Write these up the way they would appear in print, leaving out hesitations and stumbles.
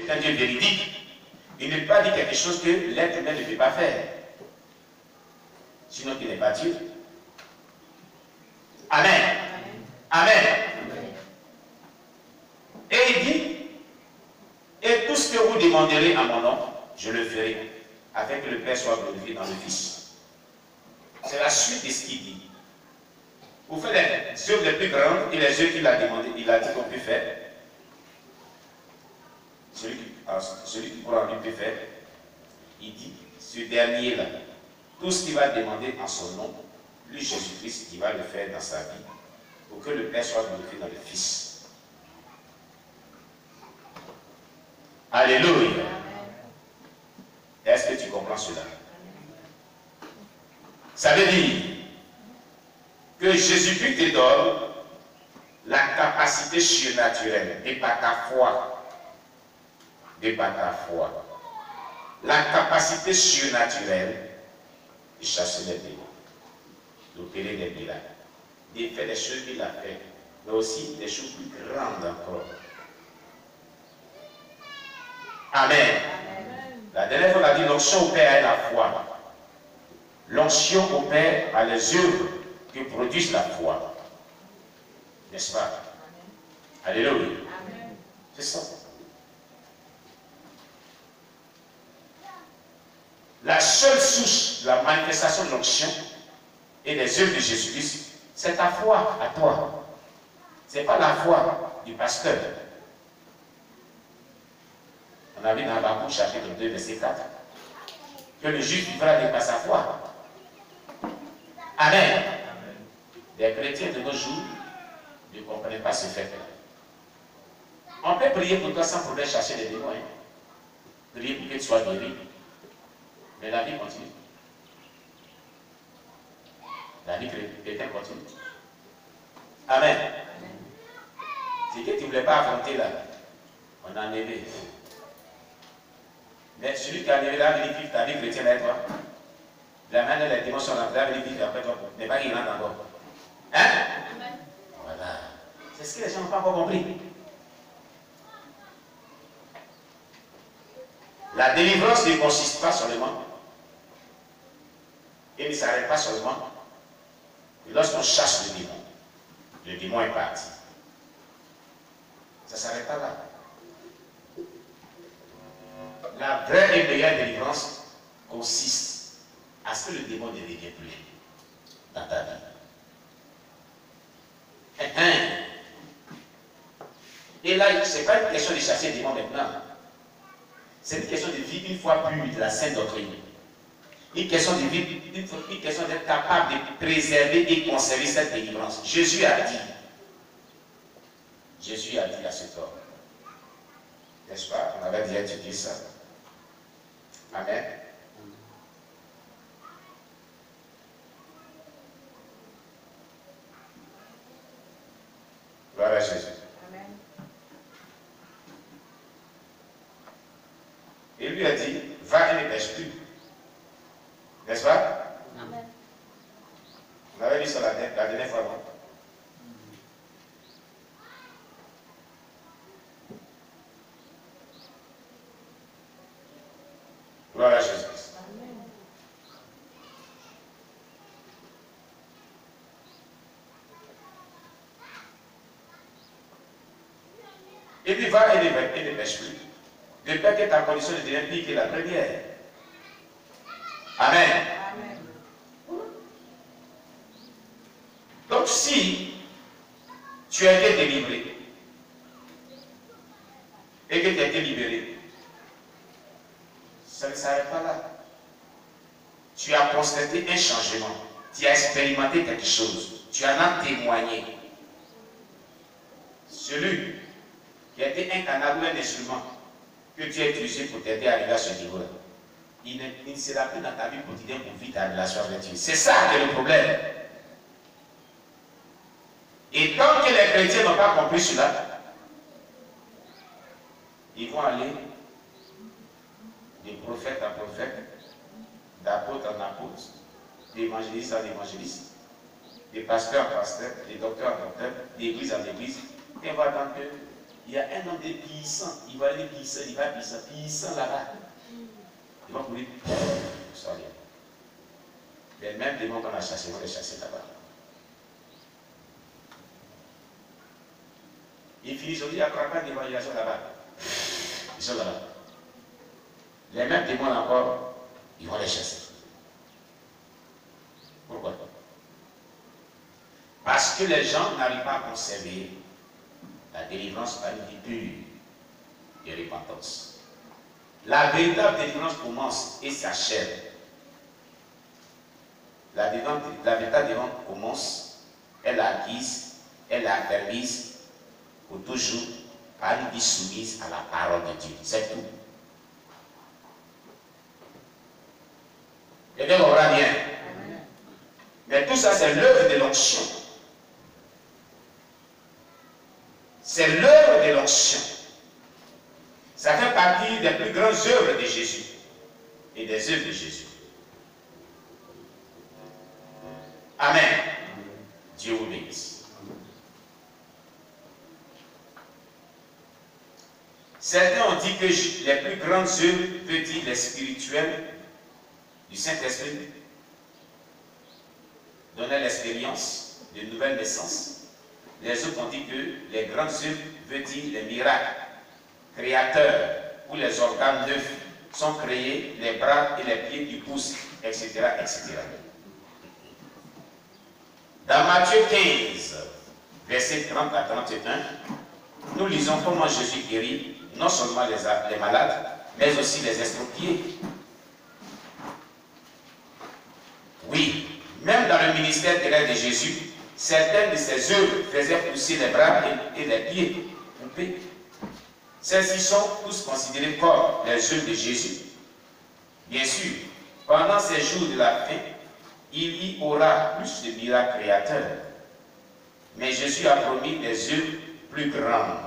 est un Dieu véridique. Il ne peut pas dire quelque chose que l'être humain ne peut pas faire. Sinon, il n'est pas Dieu. Amen. Amen. Et il dit, et tout ce que vous demanderez à mon nom, je le ferai, afin que le Père soit glorifié dans le Fils. C'est la suite de ce qu'il dit. Vous faites les œuvres les plus grandes et les œuvres qu'il a demandé, il a dit qu'on peut faire. Celui qui pourra en lui peut faire, il dit, ce dernier-là, tout ce qu'il va demander en son nom, lui Jésus-Christ, il va le faire dans sa vie, pour que le Père soit glorifié dans le Fils. Alléluia. Est-ce que tu comprends cela? Ça veut dire que Jésus-Christ te donne la capacité surnaturelle, et par ta foi, la capacité surnaturelle de chasser les démons, d'opérer des miracles, de faire des choses qu'il a fait, mais aussi des choses plus grandes encore. Amen. La dernière fois, on a dit l'onction opère à la foi. L'onction opère à les œuvres que produisent la foi. N'est-ce pas? Alléluia. C'est ça. La seule source de la manifestation de l'onction et des œuvres de Jésus-Christ, c'est ta foi à toi. Ce n'est pas la foi du pasteur. On a vu dans Habakkuk chapitre 2, verset 4, que le juste vivra de par sa foi. Amen. Les chrétiens de nos jours ne comprennent pas ce fait-là. On peut prier pour toi sans problème chercher les démons. Prier pour que tu sois guéri. Mais la vie continue. La vie chrétienne continue. Amen. C'est que tu ne voulais pas affronter là. On a enlevé. Mais celui qui a enlevé la vie, ta vie chrétienne avec toi. La main de les démons sont rentrés, la vie vivre après toi. Mais pas qu'il rentre encore. Hein? Voilà. C'est ce que les gens n'ont pas encore compris. La délivrance ne consiste pas seulement et ne s'arrête pas seulement. Et lorsqu'on chasse le démon est parti. Ça ne s'arrête pas là. La vraie et meilleure délivrance consiste à ce que le démon ne revienne plus dans ta vie. Et là, ce n'est pas une question de chasser le démon maintenant. C'est une question de vivre une foi pure de la sainte doctrine. Une question de vivre, une question d'être capable de préserver et conserver cette délivrance. Jésus a dit à cet homme, n'est-ce pas? On avait déjà étudié ça. Amen. Gloire à Jésus. Amen. Il lui a dit, va et ne pêche plus. N'est-ce pas? Amen. On avait lu ça la dernière fois, non? Gloire à Jésus. Amen. Il dit, va et ne pêche plus. De peur que ta condition ne devienne pire que la première. Amen. Amen. Donc si tu as été délivré et que tu as été libéré, ça ne s'arrête pas là. Tu as constaté un changement. Tu as expérimenté quelque chose. Tu en as témoigné. Celui qui a été un canal ou un instrument que tu as utilisé pour t'aider à arriver à ce niveau-là, il ne sera plus dans ta vie quotidienne pour vivre ta relation avec Dieu. C'est ça qui est le problème. Et tant que les chrétiens n'ont pas compris cela, ils vont aller de prophète en prophète, d'apôtre en apôtre, d'évangéliste en évangéliste, de pasteur en pasteur, de docteur en docteur, d'église en église, et on va attendre que il y a un homme puissant, il va aller puissant, il va puissant là-bas. Ils vont courir, ça vient. Les mêmes démons qu'on a chassés, on les chasser là-bas. Ils finissent, on dit, il y a pas d'évaluation là-bas. Ils sont là-bas. Les mêmes démons encore, ils vont les chasser. Pourquoi? Parce que les gens n'arrivent pas à conserver la délivrance par une vie pure et repentance. La véritable délivrance commence et s'achève. La véritable délivrance commence, elle est acquise, elle est affermise pour toujours par une vie soumise à la parole de Dieu. C'est tout. Et bien, on verra bien. Mais tout ça, c'est l'œuvre de l'onction. C'est l'œuvre de l'onction. Ça fait partie des plus grandes œuvres de Jésus et des œuvres de Jésus. Amen. Dieu vous bénisse. Certains ont dit que les plus grandes œuvres veut dire les spirituelles du Saint-Esprit, donner l'expérience de nouvelles naissances. Les autres ont dit que les grandes œuvres veut dire les miracles créateurs, où les organes neufs sont créés, les bras et les pieds qui poussent, etc., etc. Dans Matthieu 15, versets 30 à 31, nous lisons comment Jésus guérit non seulement les malades, mais aussi les estropiés. Oui, même dans le ministère terrestre de Jésus, certaines de ses œuvres faisaient pousser les bras et les pieds coupés. Celles-ci sont tous considérées comme les œuvres de Jésus. Bien sûr, pendant ces jours de la fin, il y aura plus de miracles créateurs. Mais Jésus a promis des œuvres plus grandes.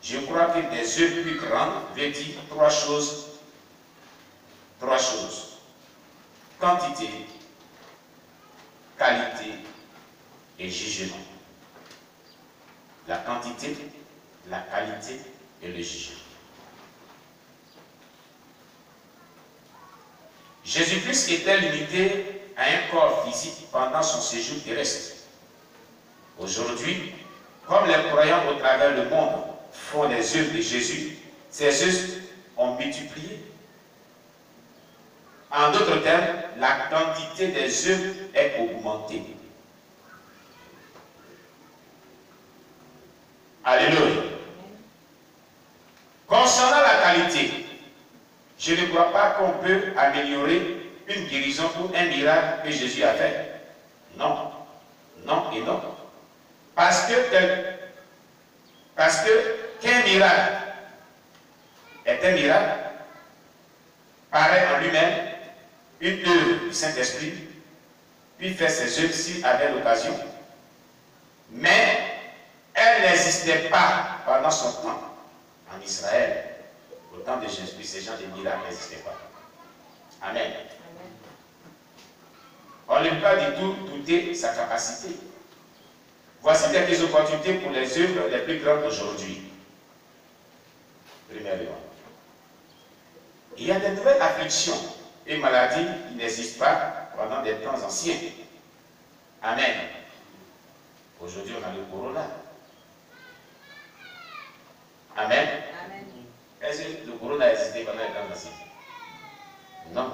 Je crois que des œuvres plus grandes veut dire trois choses. Trois choses. Quantité, qualité et jugement. La quantité, la qualité et le jugement. Jésus-Christ était limité à un corps physique pendant son séjour terrestre. Aujourd'hui, comme les croyants au travers le monde font les œuvres de Jésus, ces œuvres ont multiplié. En d'autres termes, la quantité des œuvres est augmentée. Alléluia. Concernant la qualité, je ne crois pas qu'on peut améliorer une guérison ou un miracle que Jésus a fait. Non. Non et non. Parce que qu'un miracle est un miracle, paraît en lui-même une œuvre du Saint-Esprit, puis fait ses œuvres s'il avait l'occasion. Mais elle n'existait pas pendant son temps en Israël. Au temps de Jésus, ces gens de miracles n'existaient pas. Amen. On ne peut pas du tout douter sa capacité. Voici quelques opportunités pour les œuvres les plus grandes d'aujourd'hui. Premièrement, il y a de nouvelles afflictions et maladies qui n'existent pas pendant des temps anciens. Amen. Aujourd'hui, on a le corona. Amen. Amen. Est-ce que le corona a existé pendant les temps anciens? Non.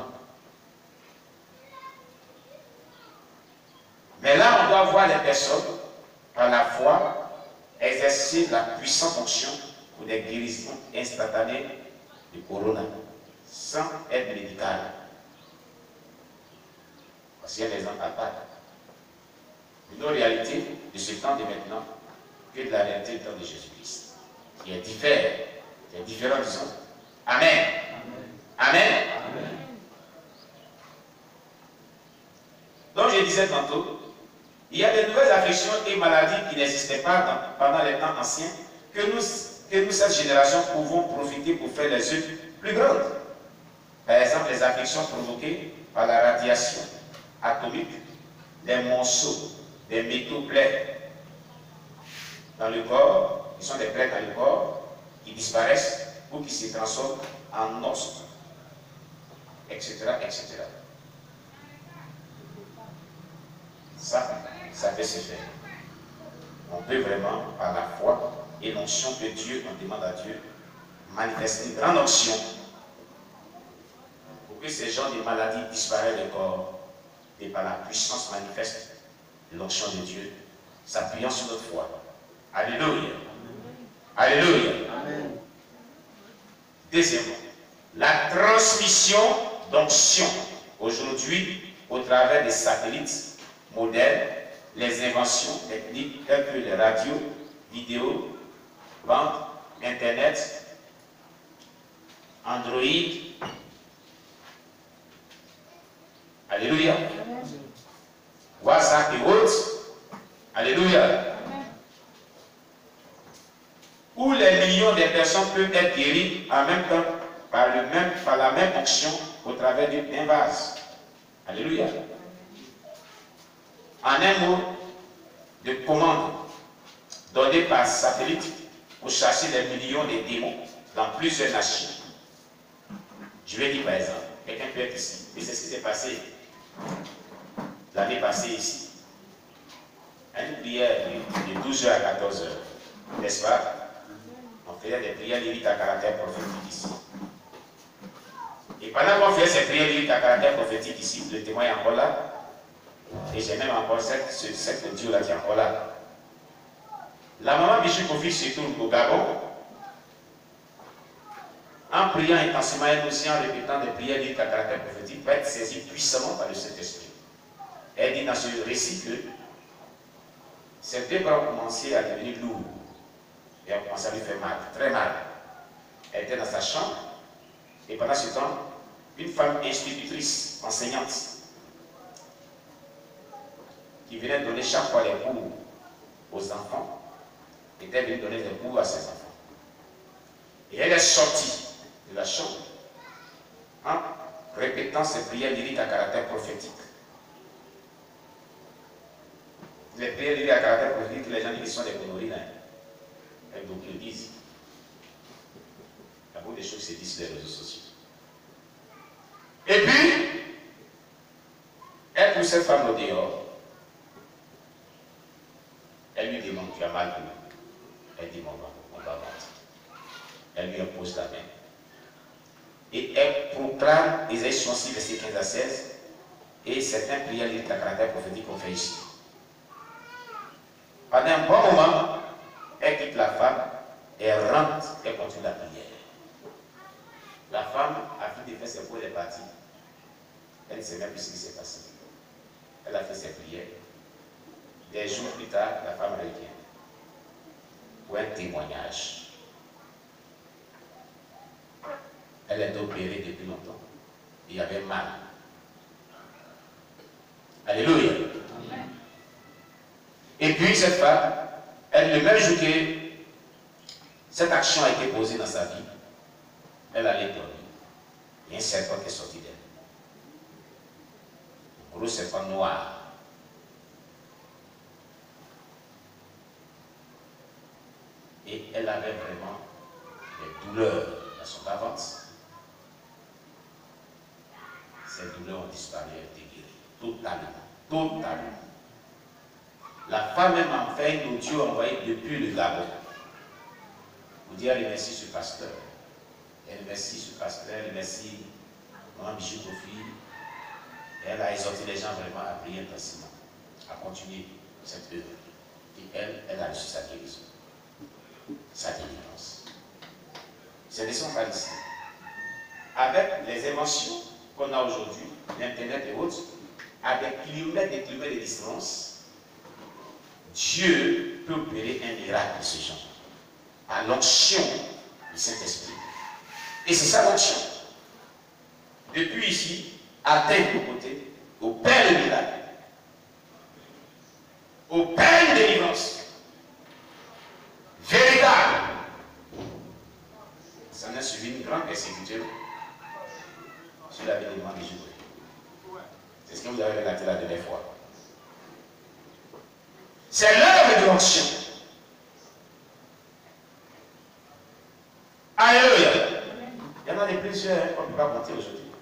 Mais là, on doit voir les personnes, par la foi, exercer la puissante fonction pour des guérisons instantanées du corona, sans aide médicale. Voici un exemple à part. Une autre réalité de ce temps de maintenant que de la réalité du temps de Jésus-Christ, qui est différent, disons. Amen. Amen. Amen. Donc je disais tantôt, il y a de nouvelles afflictions et maladies qui n'existaient pas pendant les temps anciens, que nous, cette génération, pouvons profiter pour faire les œuvres plus grandes. Par exemple, les afflictions provoquées par la radiation atomique, les monceaux, des métaux plaies, dans le corps, qui sont des plaies dans le corps, qui disparaissent ou qui se transforment en os, etc., etc. Ça peut se faire. On peut vraiment, par la foi et l'onction que Dieu, on demande à Dieu, manifester une grande onction pour que ces gens de maladies disparaissent du corps et par la puissance manifeste de l'onction de Dieu, s'appuyant sur notre foi. Alléluia. Alléluia. Amen. Deuxièmement, la transmission d'onction aujourd'hui au travers des satellites modernes, les inventions techniques telles que les radios, vidéos, bandes, Internet, Android. Alléluia. Amen. WhatsApp et autres. Alléluia. Amen. Où les millions de personnes peuvent être guéries en même temps par la même onction au travers d'un vase. Alléluia. En un mot de commande donné par satellite pour chasser des millions de démons dans plusieurs nations. Je vais dire par exemple, quelqu'un peut être ici, et c'est ce qui s'est passé l'année passée ici. Une prière de 12h à 14h, n'est-ce pas? On faisait des prières lyriques à caractère prophétique ici. Et pendant qu'on faisait ces prières lyriques à caractère prophétique ici, le témoin est encore là. Et j'ai même encore cette audio-là qui est encore là. La maman Bichou Kofi se tourne au Gabon. En priant intensément et aussi en répétant des prières lyriques à caractère prophétique, va être saisie puissamment par le Saint-Esprit. Elle dit dans ce récit que ses deux bras ont commencé à devenir lourds. Et ont commencé à lui faire mal, très mal. Elle était dans sa chambre. Et pendant ce temps, une femme institutrice, enseignante, qui venait donner chaque fois les cours aux enfants, était venue donner des cours à ses enfants. Et elle est sortie de la chambre en répétant ses prières lyriques à caractère prophétique. Les prières lyriques à caractère prophétique, les gens disent qu'ils sont des conneries, hein. Et donc le disent. Il y a beaucoup de choses qui se disent sur les réseaux sociaux. Et puis, elle pousse cette femme au dehors. Elle lui demande, tu as mal pour nous. Elle dit, on va mentir. Elle lui impose la main. Et elle proclame Ésaïe 66, verset 15 à 16. Et certains prières lyriques à caractère prophétique qu'on fait ici. Pendant un bon moment, elle quitte la femme, et elle rentre, elle continue la prière. La femme a fini de faire ses cours, elle est partie. Elle ne sait même plus ce qui s'est passé. Elle a fait ses prières. Des jours plus tard, la femme revient pour un témoignage. Elle est opérée depuis longtemps. Il y avait mal. Alléluia. Amen. Et puis cette femme, elle, le même jour que cette action a été posée dans sa vie, elle allait dormir. Il y a un serpent qui est sorti d'elle. Un gros serpent noir. Et elle avait vraiment des douleurs dans son bas-ventre. Ces douleurs ont disparu, elles ont été guéries. Totalement. La femme même en fait une audio envoyée depuis le Gabon. Vous dire, elle remercie ce pasteur. Elle remercie ce pasteur, elle remercie Maman Bichou Kofi. Elle a exhorté les gens vraiment à prier intensément, à continuer cette œuvre. Et elle a reçu sa guérison, sa délivrance. C'est de son ici. Avec les inventions qu'on a aujourd'hui, l'Internet et autres, à des kilomètres et kilomètres de distance, Dieu peut opérer un miracle de ce genre, à l'onction du Saint-Esprit. Et c'est ça l'onction. Depuis ici, à tel côté, au Père de miracle, au Père de délivrance, véritable. Ça n'a suivi une grande persécution sur l'avènement de Jésus. C'est ce que vous avez relaté la dernière fois. C'est l'œuvre de l'onction. Il y en a des plusieurs qu'on ne peut pas compter aujourd'hui.